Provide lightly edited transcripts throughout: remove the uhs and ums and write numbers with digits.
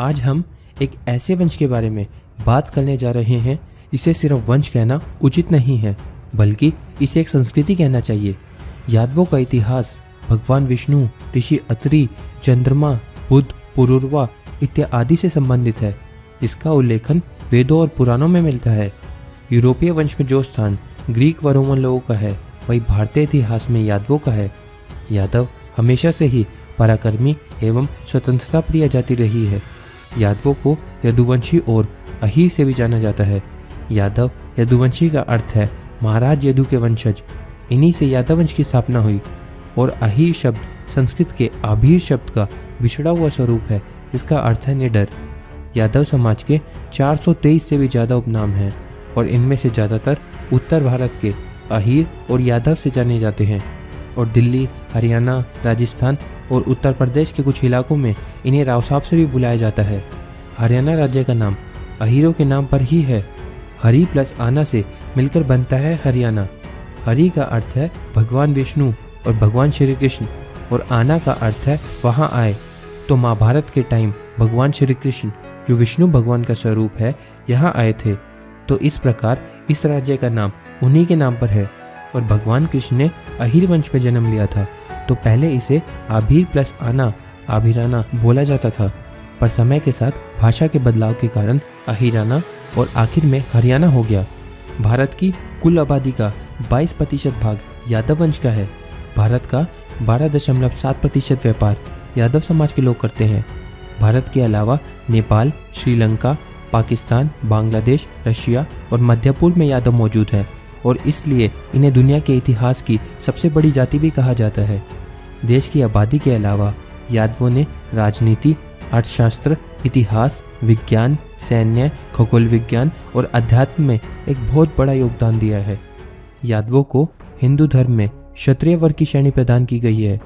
आज हम एक ऐसे वंश के बारे में बात करने जा रहे हैं। इसे सिर्फ वंश कहना उचित नहीं है, बल्कि इसे एक संस्कृति कहना चाहिए। यादवों का इतिहास भगवान विष्णु, ऋषि अत्रि, चंद्रमा, बुद्ध, पुरुरवा इत्यादि से संबंधित है, जिसका उल्लेखन वेदों और पुराणों में मिलता है। यूरोपीय वंश में जो स्थान ग्रीक व रोमन लोगों का है, वही भारतीय इतिहास में यादवों का है। यादव हमेशा से ही पराक्रमी एवं स्वतंत्रता प्रिय जाति रही है। यादवों को यदुवंशी और अहीर से भी जाना जाता है। यादव यदुवंशी का अर्थ है महाराज यदु के वंशज। इन्हीं से यादव वंश की स्थापना हुई। और अहीर शब्द संस्कृत के आभीर शब्द का बिछड़ा हुआ स्वरूप है, जिसका अर्थ है निडर। यादव समाज के 423 से भी ज़्यादा उपनाम हैं और इनमें से ज़्यादातर उत्तर भारत के अहीर और यादव से जाने जाते हैं। और दिल्ली, हरियाणा, राजस्थान और उत्तर प्रदेश के कुछ इलाकों में इन्हें राव साहब से भी बुलाया जाता है। हरियाणा राज्य का नाम अहीरों के नाम पर ही है। हरि प्लस आना से मिलकर बनता है हरियाणा। हरि का अर्थ है भगवान विष्णु और भगवान श्री कृष्ण, और आना का अर्थ है वहाँ आए। तो महाभारत के टाइम भगवान श्री कृष्ण, जो विष्णु भगवान का स्वरूप है, यहाँ आए थे। तो इस प्रकार इस राज्य का नाम उन्हीं के नाम पर है। और भगवान कृष्ण ने अहीर वंश में जन्म लिया था, तो पहले इसे आभीर प्लस आना, आभीराना बोला जाता था। पर समय के साथ भाषा के बदलाव के कारण अहीराना और आखिर में हरियाणा हो गया। भारत की कुल आबादी का 22% भाग यादव वंश का है। भारत का 12.7% व्यापार यादव समाज के लोग करते हैं। भारत के अलावा नेपाल, श्रीलंका, पाकिस्तान, बांग्लादेश, रशिया और मध्य पूर्व में यादव मौजूद हैं, और इसलिए इन्हें दुनिया के इतिहास की सबसे बड़ी जाति भी कहा जाता है। देश की आबादी के अलावा यादवों ने राजनीति, अर्थशास्त्र, इतिहास, विज्ञान, सैन्य, खगोल विज्ञान और अध्यात्म में एक बहुत बड़ा योगदान दिया है। यादवों को हिंदू धर्म में क्षत्रिय वर्ग की श्रेणी प्रदान की गई है,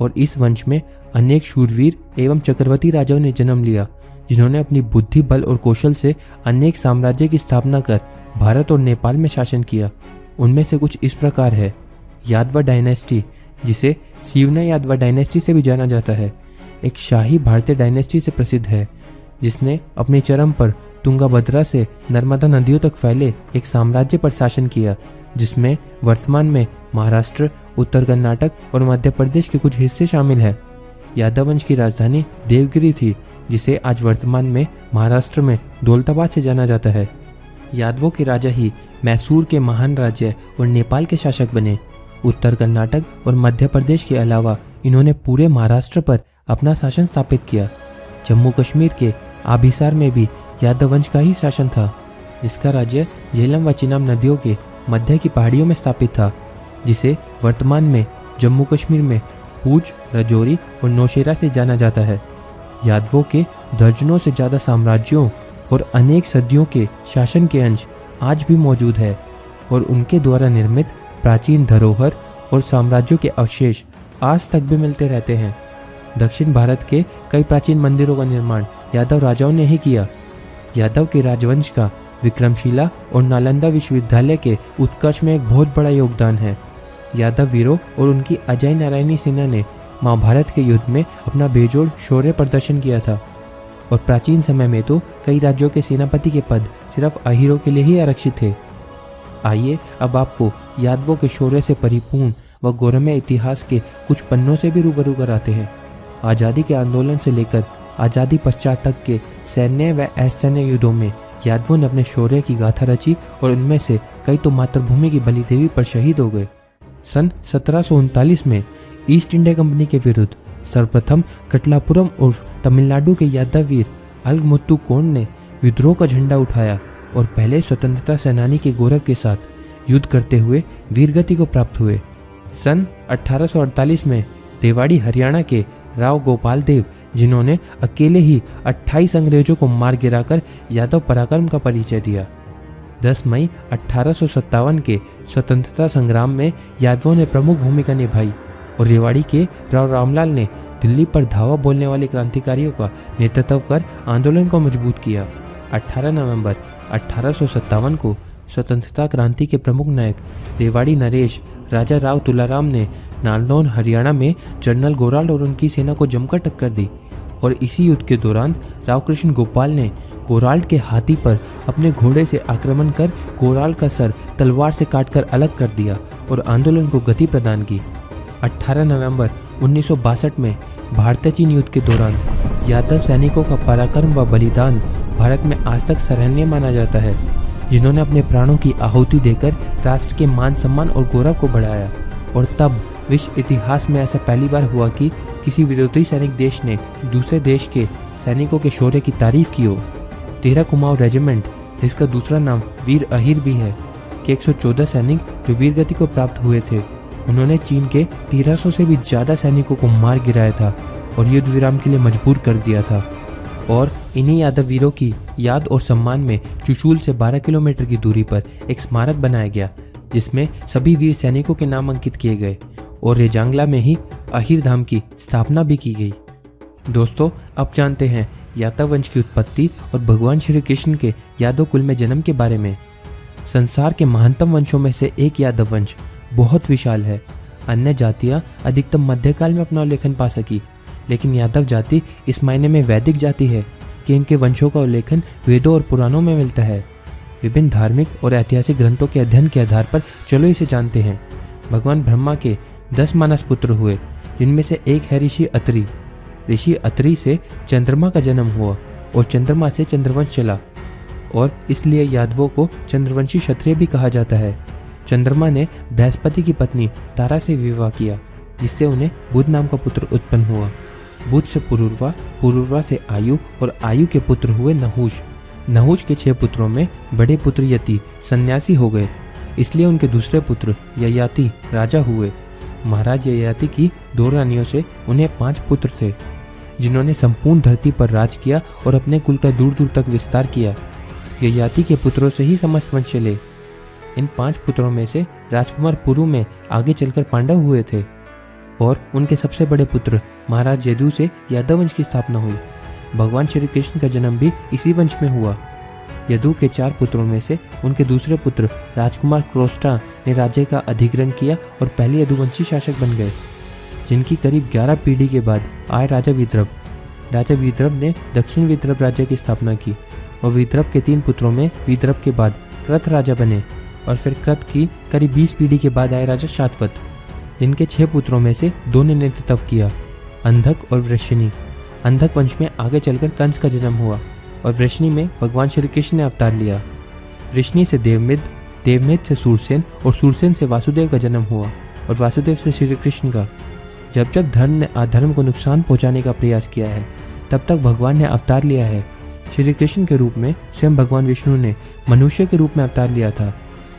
और इस वंश में अनेक शूरवीर एवं चक्रवर्ती राजाओं ने जन्म लिया, जिन्होंने अपनी बुद्धि, बल और कौशल से अनेक साम्राज्य की स्थापना कर भारत और नेपाल में शासन किया। उनमें से कुछ इस प्रकार है। यादव डायनेस्टी, जिसे सीवना यादव डायनेस्टी से भी जाना जाता है, एक शाही भारतीय डायनेस्टी से प्रसिद्ध है, जिसने अपने चरम पर तुंगाभद्रा से नर्मदा नदियों तक फैले एक साम्राज्य पर शासन किया, जिसमें वर्तमान में महाराष्ट्र, उत्तर कर्नाटक और मध्य प्रदेश के कुछ हिस्से शामिल हैं। यादव वंश की राजधानी देवगिरी थी, जिसे आज वर्तमान में महाराष्ट्र में दौलताबाद से जाना जाता है। यादवों के राजा ही मैसूर के महान राज्य और नेपाल के शासक बने। उत्तर कर्नाटक और मध्य प्रदेश के अलावा इन्होंने पूरे महाराष्ट्र पर अपना शासन स्थापित किया। जम्मू कश्मीर के आभिसार में भी यादव वंश का ही शासन था, जिसका राज्य झेलम व चिनाब नदियों के मध्य की पहाड़ियों में स्थापित था, जिसे वर्तमान में जम्मू कश्मीर में पूंछ, राजौरी और नौशेरा से जाना जाता है। यादवों के दर्जनों से ज़्यादा साम्राज्यों और अनेक सदियों के शासन के अंश आज भी मौजूद है, और उनके द्वारा निर्मित प्राचीन धरोहर और साम्राज्यों के अवशेष आज तक भी मिलते रहते हैं। दक्षिण भारत के कई प्राचीन मंदिरों का निर्माण यादव राजाओं ने ही किया। यादव के राजवंश का विक्रमशिला और नालंदा विश्वविद्यालय के उत्कर्ष में एक बहुत बड़ा योगदान है। यादव वीरों और उनकी अजय नारायणी सेना ने महाभारत के युद्ध में अपना बेजोड़ शौर्य प्रदर्शन किया था, और प्राचीन समय में तो कई राज्यों के सेनापति के पद सिर्फ अहीरों के लिए ही आरक्षित थे। आइए अब आपको यादवों के शौर्य से परिपूर्ण व गौरवमय इतिहास के कुछ पन्नों से भी रूबरू कराते हैं। आज़ादी के आंदोलन से लेकर आज़ादी पश्चात तक के सैन्य व असैन्य युद्धों में यादवों ने अपने शौर्य की गाथा रची, और उनमें से कई तो मातृभूमि की बलि देवी पर शहीद हो गए। सन 1739 में ईस्ट इंडिया कंपनी के विरुद्ध सर्वप्रथम कटलापुरम उर्फ तमिलनाडु के यादव वीर अलगमुत्तु कोंड ने विद्रोह का झंडा उठाया और पहले स्वतंत्रता सेनानी के गौरव के साथ युद्ध करते हुए वीरगति को प्राप्त हुए। सन 1848 में रेवाड़ी हरियाणा के राव गोपाल देव, जिन्होंने अकेले ही 28 अंग्रेजों को मार गिराकर यादव पराक्रम का परिचय दिया। 10 मई 1857 के स्वतंत्रता संग्राम में यादवों ने प्रमुख भूमिका निभाई, और रेवाड़ी के राव रामलाल ने दिल्ली पर धावा बोलने वाले क्रांतिकारियों का नेतृत्व कर आंदोलन को मजबूत किया। 18 नवंबर 1857 को स्वतंत्रता क्रांति के प्रमुख नायक रेवाड़ी नरेश राजा राव तुलाराम ने नालनौर हरियाणा में जनरल गोराल और उनकी सेना को जमकर टक्कर दी, और इसी युद्ध के दौरान राव कृष्ण गोपाल ने गोराल्ड के हाथी पर अपने घोड़े से आक्रमण कर गोराल्ड का सर तलवार से काटकर अलग कर दिया और आंदोलन को गति प्रदान की। 18 नवंबर 1962 में भारत चीन युद्ध के दौरान यादव सैनिकों का पराक्रम व बलिदान भारत में आज तक सराहनीय माना जाता है, जिन्होंने अपने प्राणों की आहुति देकर राष्ट्र के मान सम्मान और गौरव को बढ़ाया। और तब विश्व इतिहास में ऐसा पहली बार हुआ कि किसी विरोधी सैनिक देश ने दूसरे देश के सैनिकों के शौर्य की तारीफ की हो। 13 कुमाऊं रेजिमेंट, जिसका दूसरा नाम वीर अहिर भी है, के 114 सैनिक जो वीर गति को प्राप्त हुए थे, उन्होंने चीन के 1300 से भी ज़्यादा सैनिकों को मार गिराया था और युद्ध विराम के लिए मजबूर कर दिया था। और इन्हीं यादव वीरों की याद और सम्मान में चुशूल से 12 किलोमीटर की दूरी पर एक स्मारक बनाया गया, जिसमें सभी वीर सैनिकों के नाम अंकित किए गए और रेजांगला में ही अहिर धाम की स्थापना भी की गई। दोस्तों, अब जानते हैं यादव वंश की उत्पत्ति और भगवान श्री कृष्ण के यादव कुल में जन्म के बारे में। संसार के महानतम वंशों में से एक यादव वंश बहुत विशाल है। अन्य जातियां अधिकतम मध्यकाल में अपना उल्लेखन पा सकी, लेकिन यादव जाति इस मायने में वैदिक जाति है कि इनके वंशों का उल्लेखन वेदों और पुराणों में मिलता है। विभिन्न धार्मिक और ऐतिहासिक ग्रंथों के अध्ययन के आधार पर चलो इसे जानते हैं। भगवान ब्रह्मा के 10 मानस पुत्र हुए, जिनमें से एक है ऋषि अत्रि। ऋषि अत्रि से चंद्रमा का जन्म हुआ और चंद्रमा से चंद्रवंश चला, और इसलिए यादवों को चंद्रवंशी क्षत्रिय भी कहा जाता है। चंद्रमा ने बृहस्पति की पत्नी तारा से विवाह किया, जिससे उन्हें बुध नाम का पुत्र उत्पन्न हुआ। बुध से पुरुरवा, पुरुरवा से आयु और आयु के पुत्र हुए नहुष। नहुष के 6 पुत्रों में बड़े पुत्र यति सन्यासी हो गए, इसलिए उनके दूसरे पुत्र ययाति राजा हुए। महाराज ययाति की 2 रानियों से उन्हें 5 पुत्र थे, जिन्होंने संपूर्ण धरती पर राज किया और अपने कुल का दूर दूर तक विस्तार किया। ययाति के पुत्रों से ही समस्त वंश चले। इन 5 पुत्रों में से राजकुमार पुरु में आगे चलकर पांडव हुए थे, और उनके सबसे बड़े पुत्र महाराज यदु से यादव वंश की स्थापना हुई। भगवान श्री कृष्ण का जन्म भी इसी वंश में हुआ। यदु के 4 पुत्रों में से उनके दूसरे पुत्र राजकुमार क्रोस्टा ने राज्य का अधिग्रहण किया और पहले यदुवंशी शासक बन गए, जिनकी करीब 11 पीढ़ी के बाद आए राजा विद्रभ। राजा विद्रभ ने दक्षिण विद्रभ राज्य की स्थापना की, और विद्रभ के 3 पुत्रों में विद्रभ के बाद कृत राजा बने, और फिर कृत की करीब 20 पीढ़ी के बाद आए राजा शातवत। इनके 6 पुत्रों में से 2 ने नेतृत्व किया, अंधक और वृषणी। अंधक वंश में आगे चलकर कंस का जन्म हुआ, और वृषणी में भगवान श्री कृष्ण ने अवतार लिया। वृषणी से देवमिद, देवमिद से सूरसेन, और सूरसेन से वासुदेव का जन्म हुआ, और वासुदेव से श्री कृष्ण का। जब जब धर्म ने अधर्म को नुकसान पहुंचाने का प्रयास किया है, तब तक भगवान ने अवतार लिया है। श्री कृष्ण के रूप में स्वयं भगवान विष्णु ने मनुष्य के रूप में अवतार लिया था,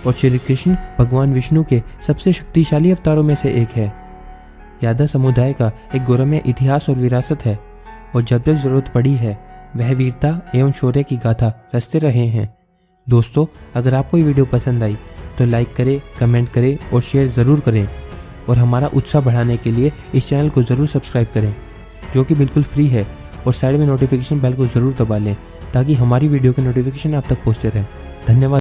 और श्री कृष्ण भगवान विष्णु के सबसे शक्तिशाली अवतारों में से एक है। यादव समुदाय का एक गौरवमय इतिहास और विरासत है, और जब जब जरूरत पड़ी है वह वीरता एवं शौर्य की गाथा रचते रहे हैं। दोस्तों, अगर आपको ये वीडियो पसंद आई तो लाइक करें, कमेंट करें और शेयर ज़रूर करें, और हमारा उत्साह बढ़ाने के लिए इस चैनल को ज़रूर सब्सक्राइब करें, जो कि बिल्कुल फ्री है, और साइड में नोटिफिकेशन बेल को ज़रूर दबा लें, ताकि हमारी वीडियो के नोटिफिकेशन आप तक पहुँचते रहें। धन्यवाद।